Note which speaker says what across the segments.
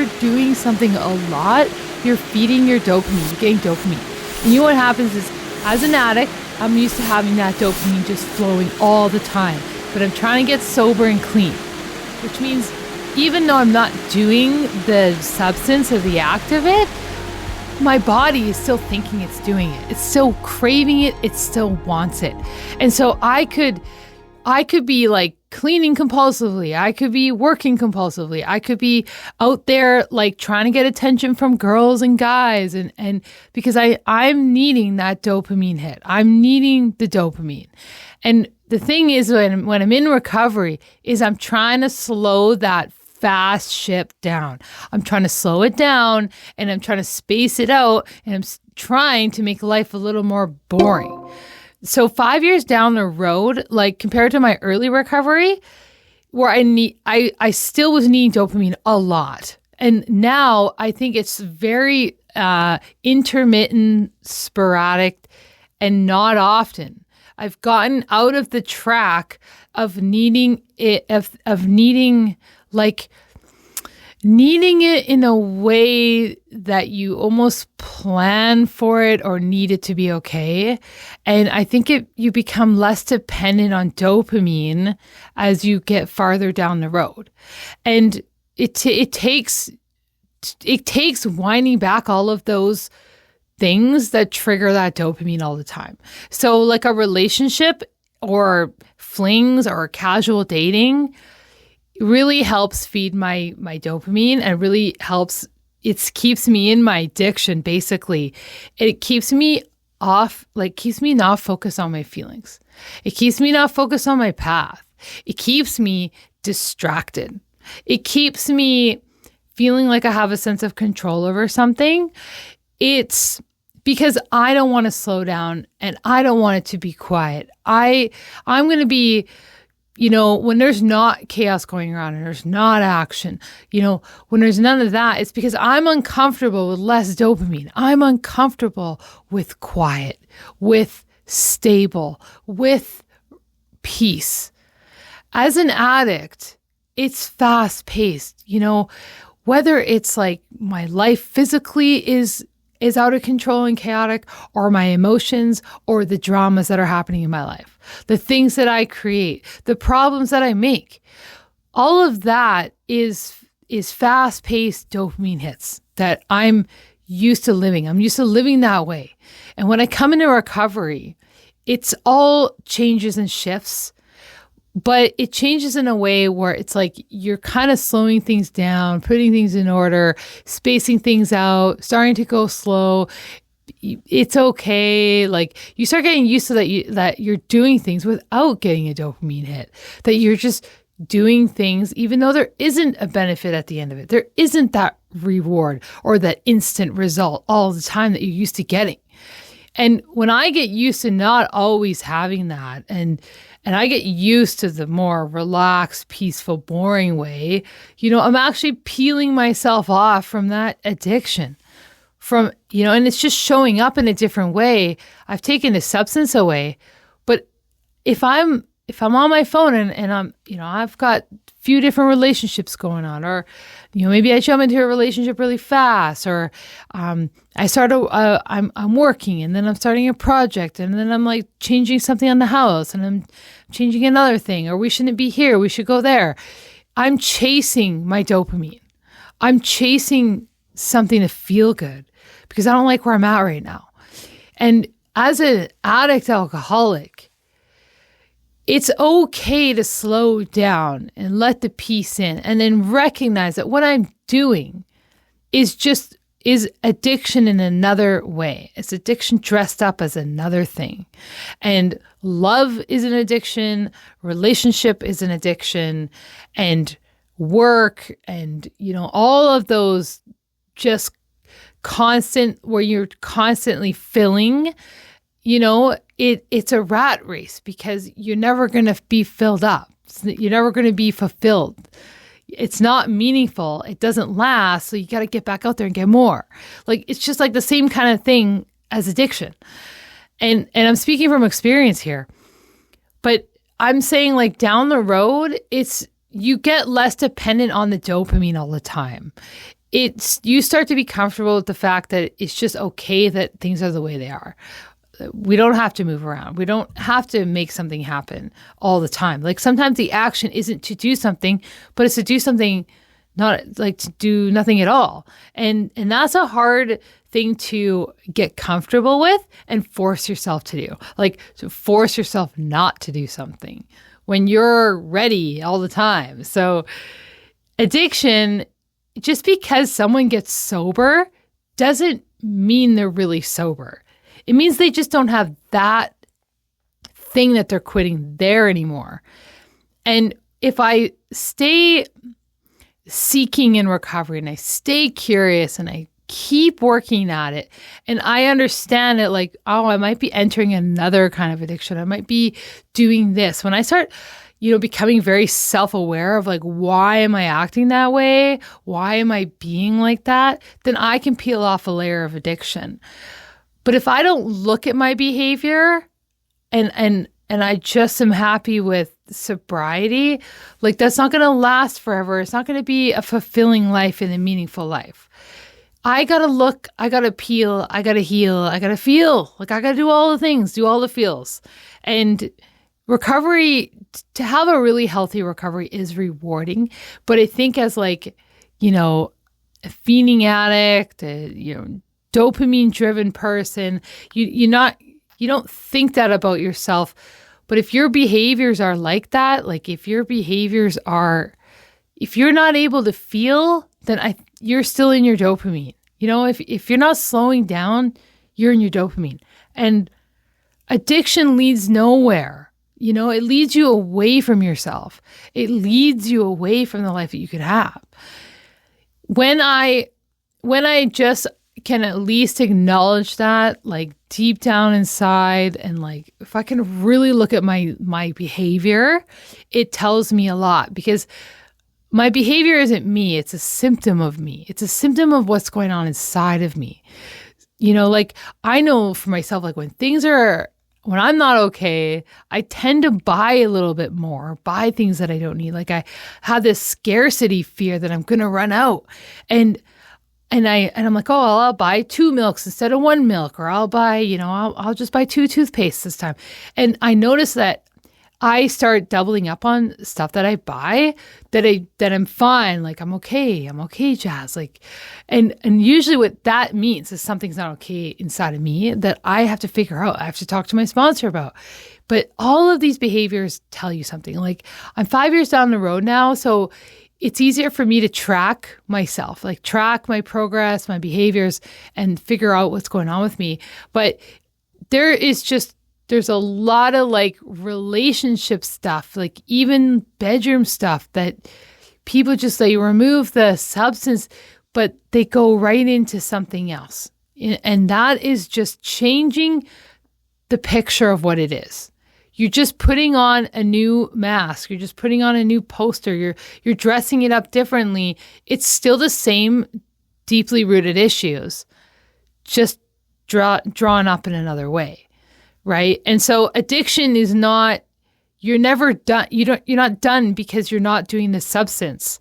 Speaker 1: you're doing something a lot, you're feeding your dopamine, you're getting dopamine. And you know what happens is, as an addict, I'm used to having that dopamine just flowing all the time. But I'm trying to get sober and clean, which means even though I'm not doing the substance or the act of it, my body is still thinking it's doing it. It's still craving it. It still wants it. And so I could be like cleaning compulsively. I could be working compulsively. I could be out there like trying to get attention from girls and guys. And because I'm needing that dopamine hit. I'm needing the dopamine. And the thing is, when I'm in recovery, is I'm trying to slow that fast ship down. I'm trying to slow it down, and I'm trying to space it out, and I'm trying to make life a little more boring. So 5 years down the road, like compared to my early recovery, where I still was needing dopamine a lot. And now I think it's very intermittent, sporadic, and not often. I've gotten out of the track of needing it, of needing it in a way that you almost plan for it or need it to be okay. And I think you become less dependent on dopamine as you get farther down the road. And it takes winding back all of those things that trigger that dopamine all the time. So like a relationship or flings or casual dating really helps feed my dopamine, and really helps, it keeps me in my addiction. Basically, it keeps me not focused on my feelings. It keeps me not focused on my path. It keeps me distracted. It keeps me feeling like I have a sense of control over something. It's because I don't want to slow down, and I don't want it to be quiet. I'm going to be, when there's not chaos going around and there's not action, when there's none of that, it's because I'm uncomfortable with less dopamine. I'm uncomfortable with quiet, with stable, with peace. As an addict, it's fast paced, whether it's like my life physically is out of control and chaotic, or my emotions, or the dramas that are happening in my life, the things that I create, the problems that I make. All of that is fast-paced dopamine hits that I'm used to living. I'm used to living that way. And when I come into recovery, it's all changes and shifts, but it changes in a way where it's like you're kind of slowing things down, putting things in order, spacing things out, starting to go slow. It's okay. Like you start getting used to that you're doing things without getting a dopamine hit, that you're just doing things even though there isn't a benefit at the end of it. There isn't that reward or that instant result all the time that you're used to getting. And when I get used to not always having that, and I get used to the more relaxed, peaceful, boring way, I'm actually peeling myself off from that addiction. And it's just showing up in a different way. I've taken the substance away, but if I'm on my phone and I'm, I've got a few different relationships going on, or, maybe I jump into a relationship really fast, or I'm working and then I'm starting a project and then I'm like changing something on the house and I'm changing another thing, or we shouldn't be here, we should go there. I'm chasing my dopamine. I'm chasing something to feel good because I don't like where I'm at right now. And as an addict alcoholic, it's okay to slow down and let the peace in, and then recognize that what I'm doing is addiction in another way. It's addiction dressed up as another thing. And love is an addiction, relationship is an addiction, and work, and all of those just constant, where you're constantly filling, it's a rat race because you're never going to be filled up. You're never going to be fulfilled. It's not meaningful. It doesn't last. So you got to get back out there and get more. Like, it's just like the same kind of thing as addiction. And I'm speaking from experience here, but I'm saying like down the road, you get less dependent on the dopamine all the time. you start to be comfortable with the fact that it's just okay that things are the way they are. We don't have to move around. We don't have to make something happen all the time. Like sometimes the action isn't to do something, but it's to do something, not like to do nothing at all. And that's a hard thing to get comfortable with and force yourself to do. Like to force yourself not to do something when you're ready all the time. So addiction, just because someone gets sober doesn't mean they're really sober. It means they just don't have that thing that they're quitting there anymore. And if I stay seeking in recovery and I stay curious and I keep working at it and I understand it, like, oh, I might be entering another kind of addiction. I might be doing this. When I start becoming very self-aware of like, why am I acting that way? Why am I being like that? Then I can peel off a layer of addiction. But if I don't look at my behavior and I just am happy with sobriety, like that's not going to last forever. It's not going to be a fulfilling life and a meaningful life. I got to look, I got to peel, I got to heal, I got to feel. Like I got to do all the things, do all the feels. And recovery, to have a really healthy recovery is rewarding. But I think as like, a fiending addict, dopamine-driven person, you don't think that about yourself. But if your behaviors are like that, like if you're not able to feel, then you're still in your dopamine. If you're not slowing down, you're in your dopamine. And addiction leads nowhere. It leads you away from yourself. It leads you away from the life that you could have. When I just can at least acknowledge that, like deep down inside, and like if I can really look at my behavior, it tells me a lot, because my behavior isn't me. It's a symptom of me. It's a symptom of what's going on inside of me. Like I know for myself, like when I'm not okay, I tend to buy a little bit more, buy things that I don't need. Like I have this scarcity fear that I'm going to run out. And I'm like, oh, I'll buy 2 milks instead of 1 milk, or I'll buy, I'll just buy 2 toothpastes this time. And I notice that I start doubling up on stuff that I buy, that I'm fine. Like I'm okay, Jazz. Like, and usually what that means is something's not okay inside of me that I have to figure out. I have to talk to my sponsor about. But all of these behaviors tell you something. Like I'm 5 years down the road now, so it's easier for me to track myself, like track my progress, my behaviors, and figure out what's going on with me. But there's a lot of like relationship stuff, like even bedroom stuff that people just like remove the substance, but they go right into something else. And that is just changing the picture of what it is. You're just putting on a new mask. You're just putting on a new poster. You're dressing it up differently. It's still the same deeply rooted issues, just drawn up in another way, right? And so addiction is not, you're never done. You're not done because you're not doing the substance.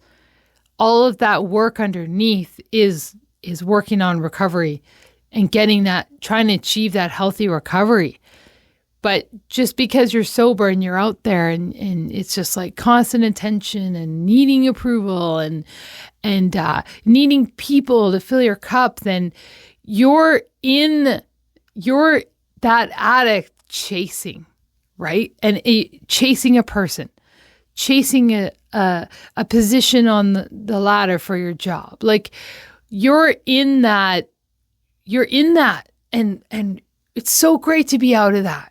Speaker 1: All of that work underneath is working on recovery and getting that, trying to achieve that healthy recovery. But just because you're sober and you're out there and it's just like constant attention and needing approval and needing people to fill your cup, then you're that addict chasing, right? And chasing a person, chasing a position on the ladder for your job. Like you're in that, and it's so great to be out of that.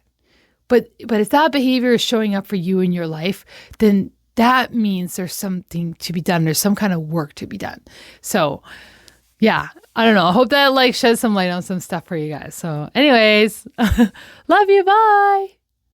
Speaker 1: But if that behavior is showing up for you in your life, then that means there's something to be done. There's some kind of work to be done. So yeah, I don't know. I hope that like sheds some light on some stuff for you guys. So anyways, love you. Bye.